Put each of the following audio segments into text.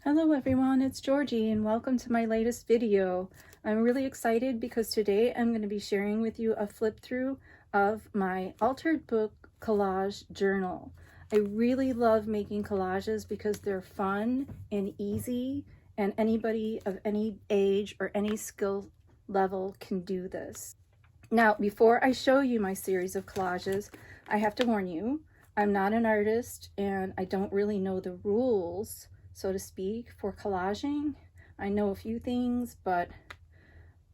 Hello everyone, it's Georgie and welcome to my latest video. I'm really excited because today I'm going to be sharing with you a flip through of my altered book collage journal. I really love making collages because they're fun and easy, and anybody of any age or any skill level can do this. Now, before I show you my series of collages, I have to warn you, I'm not an artist and I don't really know the rules, so to speak, for collaging. I know a few things, but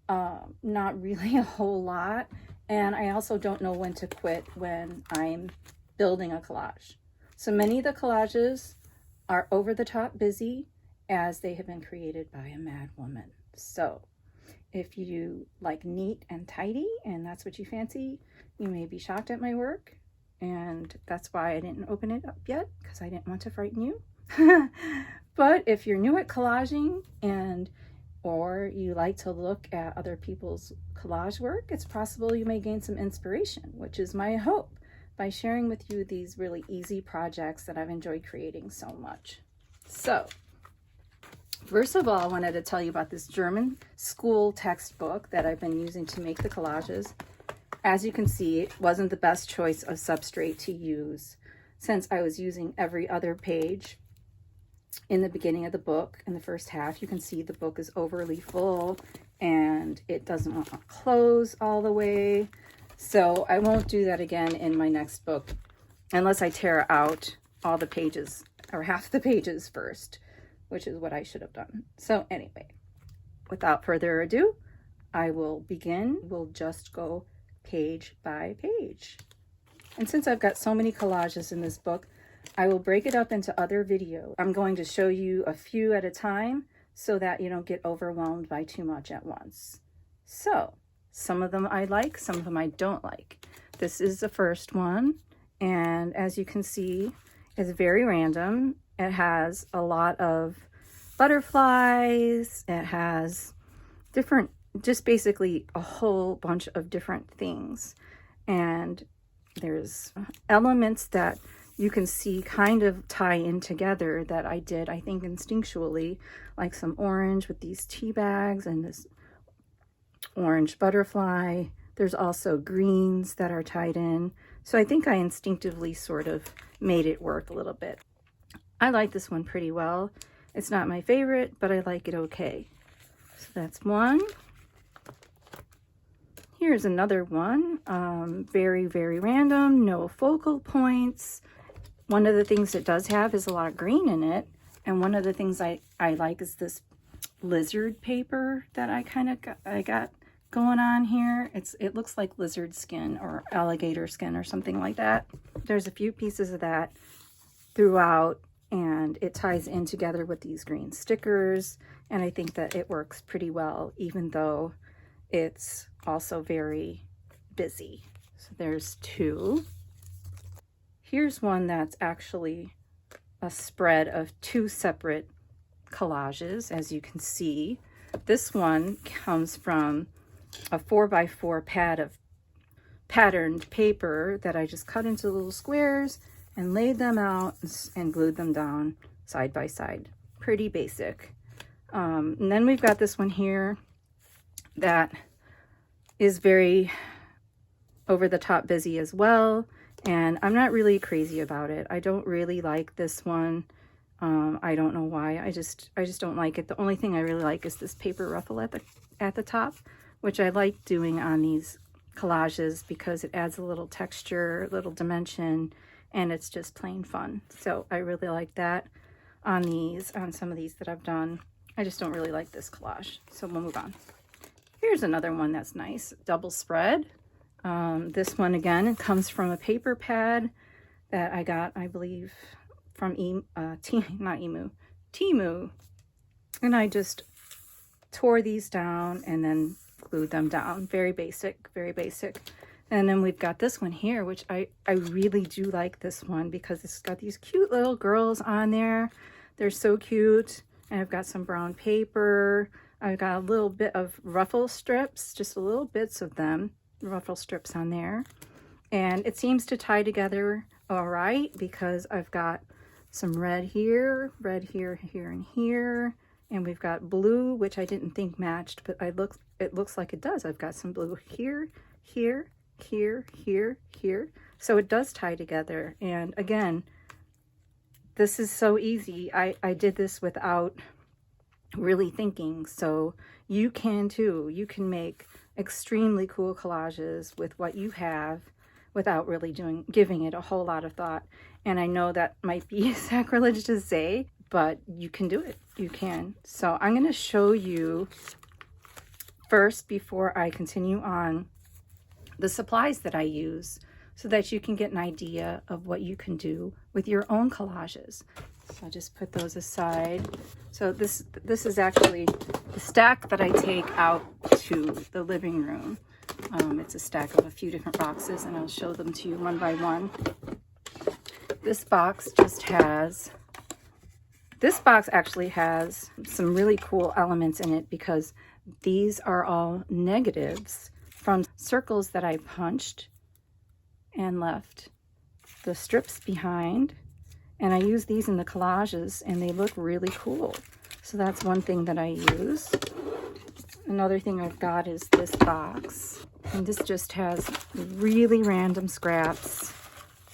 not really a whole lot. And I also don't know when to quit when I'm building a collage. So many of the collages are over the top busy, as they have been created by a MadWoman. So if you like neat and tidy and that's what you fancy, you may be shocked at my work. And that's why I didn't open it up yet, because I didn't want to frighten you. But if you're new at collaging or you like to look at other people's collage work, it's possible you may gain some inspiration, which is my hope, by sharing with you these really easy projects that I've enjoyed creating so much. So first of all, I wanted to tell you about this German school textbook that I've been using to make the collages. As you can see, it wasn't the best choice of substrate to use, since I was using every other page in the beginning of the book. In the first half, you can see the book is overly full and it doesn't want to close all the way. So I won't do that again in my next book unless I tear out all the pages or half the pages first, which is what I should have done. So anyway, without further ado, I will begin. We'll just go page by page. And since I've got so many collages in this book, I will break it up into other videos. I'm going to show you a few at a time so that you don't get overwhelmed by too much at once. So some of them I like, some of them I don't like. This is the first one, and as you can see, it's very random. It has a lot of butterflies. It has different, just basically a whole bunch of different things. And there's elements that you can see kind of tie in together that I did, I think, instinctually, like some orange with these tea bags and this orange butterfly. There's also greens that are tied in. So I think I instinctively sort of made it work a little bit. I like this one pretty well. It's not my favorite, but I like it okay. So that's one. Here's another one. Very, very random, no focal points. One of the things it does have is a lot of green in it. And one of the things I like is this lizard paper that I got going on here. It looks like lizard skin or alligator skin or something like that. There's a few pieces of that throughout, and it ties in together with these green stickers. And I think that it works pretty well, even though it's also very busy. So there's two. Here's one that's actually a spread of two separate collages, as you can see. This one comes from a 4x4 pad of patterned paper that I just cut into little squares and laid them out and glued them down side by side. Pretty basic. And then we've got this one here that is very over the top busy as well, and I'm not really crazy about it. I don't really like this one. I don't know why. I just don't like it. The only thing I really like is this paper ruffle at the top, which I like doing on these collages because it adds a little texture, a little dimension, and it's just plain fun. So I really like that on some of these that I've done. I just don't really like this collage, so we'll move on. Here's another one that's nice, double spread. This one, again, it comes from a paper pad that I got, I believe, from Temu. And I just tore these down and then glued them down. Very basic, very basic. And then we've got this one here, which I really do like this one because it's got these cute little girls on there. They're so cute. And I've got some brown paper. I've got a little bit of ruffle strips, just a little bits of them, ruffle strips on there. And it seems to tie together all right because I've got some red here, here, and here. And we've got blue, which I didn't think matched, but it looks like it does. I've got some blue here, here, here, here, here. So it does tie together. And again, this is so easy. I did this without really thinking. So you can too. You can make extremely cool collages with what you have without really giving it a whole lot of thought. And I know that might be sacrilege to say, but you can do it. You can. So I'm going to show you first, before I continue on, the supplies that I use so that you can get an idea of what you can do with your own collages. So I'll just put those aside. So this is actually the stack that I take out to the living room. It's a stack of a few different boxes, and I'll show them to you one by one. This box actually has some really cool elements in it, because these are all negatives from circles that I punched and left the strips behind. And I use these in the collages, and they look really cool. So that's one thing that I use. Another thing I've got is this box. And this just has really random scraps.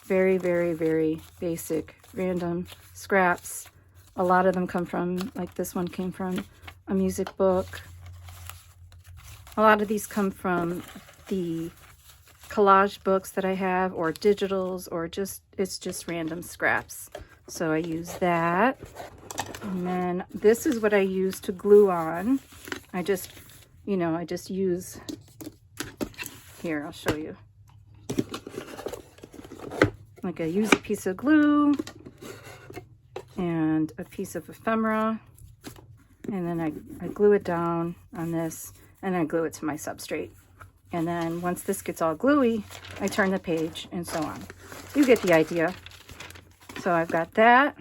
Very, very, very basic random scraps. A lot of them come from, like this one came from a music book. A lot of these come from the collage books that I have, or digitals, or it's just random scraps. So I use that. And then this is what I use to glue on. I just use, here, I'll show you. Like I use a piece of glue and a piece of ephemera, and then I glue it down on this, and then I glue it to my substrate. And then once this gets all gluey, I turn the page, and so on. You get the idea. So I've got that.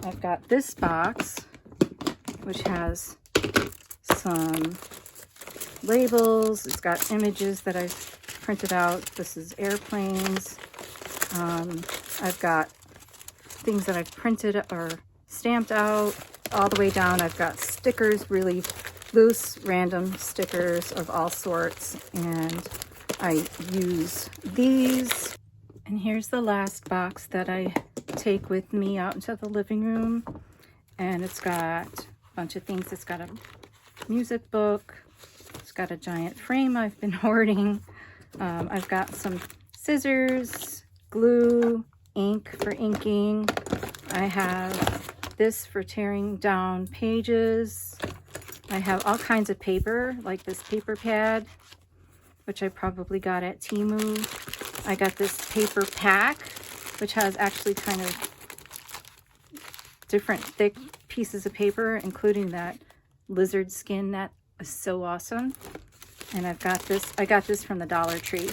I've got this box, which has some labels. It's got images that I've printed out. This is airplanes. I've got things that I've printed or stamped out. All the way down, I've got stickers, really loose, random stickers of all sorts, and I use these. And here's the last box that I take with me out into the living room, and it's got a bunch of things. It's got a music book. It's got a giant frame I've been hoarding. I've got some scissors, glue, ink for inking. I have this for tearing down pages. I have all kinds of paper, like this paper pad, which I probably got at Temu. I got this paper pack, which has actually kind of different thick pieces of paper, including that lizard skin that is so awesome. And I've got this, I got this from the Dollar Tree.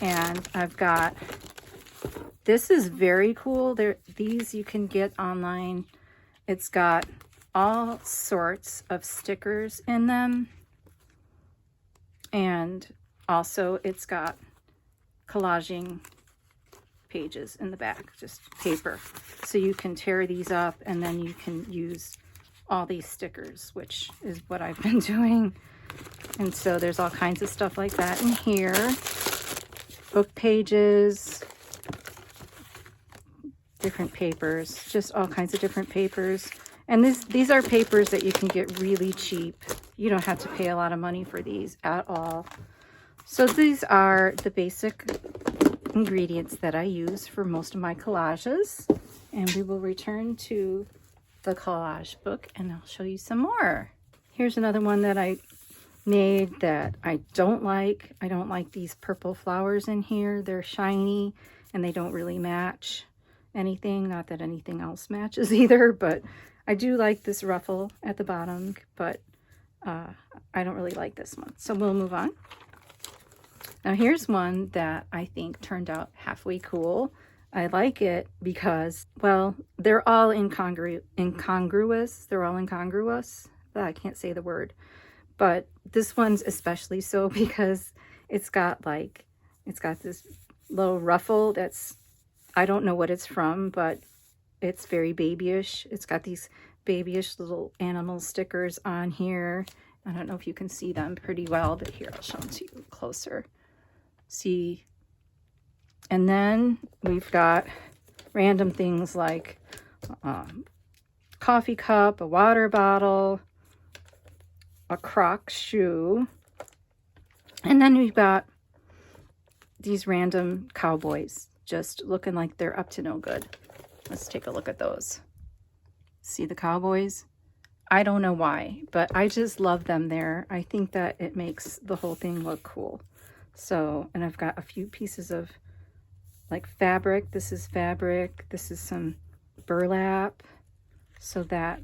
And I've got, this is very cool. These you can get online. It's got all sorts of stickers in them, and also it's got collaging pages in the back, just paper, so you can tear these up and then you can use all these stickers, which is what I've been doing. And so there's all kinds of stuff like that in here. Book pages, different papers, just all kinds of different papers. And these are papers that you can get really cheap. You don't have to pay a lot of money for these at all. So these are the basic ingredients that I use for most of my collages. And we will return to the collage book and I'll show you some more. Here's another one that I made that I don't like. I don't like these purple flowers in here. They're shiny and they don't really match anything. Not that anything else matches either, but I do like this ruffle at the bottom, but I don't really like this one. So we'll move on. Now here's one that I think turned out halfway cool. I like it because, well, they're all incongruous. They're all incongruous. I can't say the word. But this one's especially so because it's got this little ruffle that's, I don't know what it's from, but it's very babyish. It's got these babyish little animal stickers on here. I don't know if you can see them pretty well, but here, I'll show them to you closer. See? And then we've got random things like coffee cup, a water bottle, a Croc shoe, and then we've got these random cowboys just looking like they're up to no good. Let's take a look at those. See the cowboys? I don't know why, but I just love them there. I think that it makes the whole thing look cool. So, and I've got a few pieces of like fabric. This is fabric. This is some burlap. So that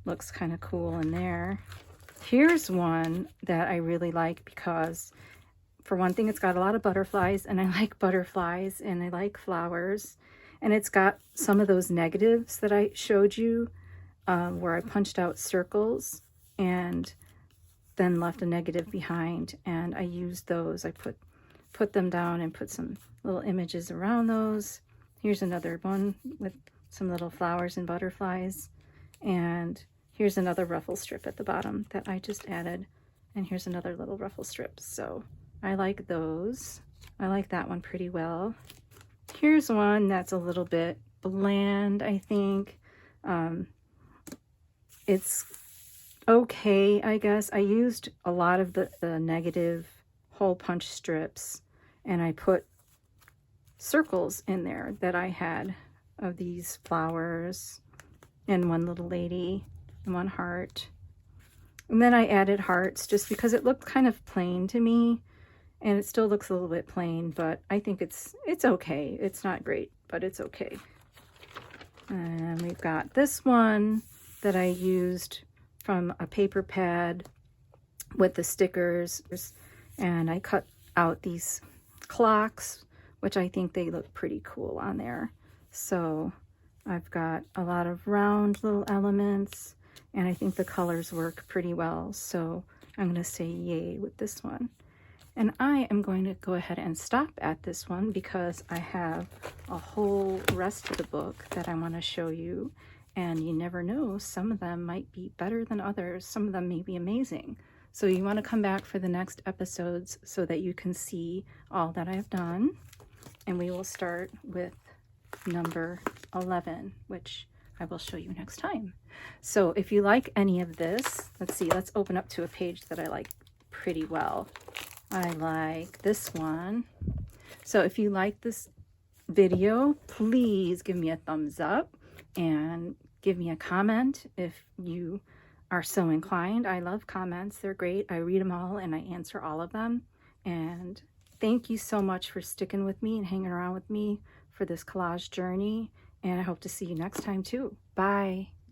looks kind of cool in there. Here's one that I really like because, for one thing, it's got a lot of butterflies, and I like butterflies and I like flowers. And it's got some of those negatives that I showed you where I punched out circles and then left a negative behind. And I used those. I put them down and put some little images around those. Here's another one with some little flowers and butterflies. And here's another ruffle strip at the bottom that I just added. And here's another little ruffle strip. So I like those. I like that one pretty well. Here's one that's a little bit bland, I think. It's okay, I guess. I used a lot of the negative hole punch strips, and I put circles in there that I had of these flowers and one little lady and one heart. And then I added hearts just because it looked kind of plain to me, and it still looks a little bit plain, but I think it's okay. It's not great, but it's okay. And we've got this one that I used from a paper pad with the stickers, and I cut out these clocks, which I think they look pretty cool on there. So I've got a lot of round little elements, and I think the colors work pretty well. So I'm going to say yay with this one. And I am going to go ahead and stop at this one because I have a whole rest of the book that I want to show you. And you never know, some of them might be better than others. Some of them may be amazing. So you want to come back for the next episodes so that you can see all that I've done. And we will start with number 11, which I will show you next time. So if you like any of this, let's see, let's open up to a page that I like pretty well. I like this one. So if you like this video, please give me a thumbs up and give me a comment if you are so inclined. I love comments. They're great. I read them all and I answer all of them. And thank you so much for sticking with me and hanging around with me for this collage journey. And I hope to see you next time too. Bye.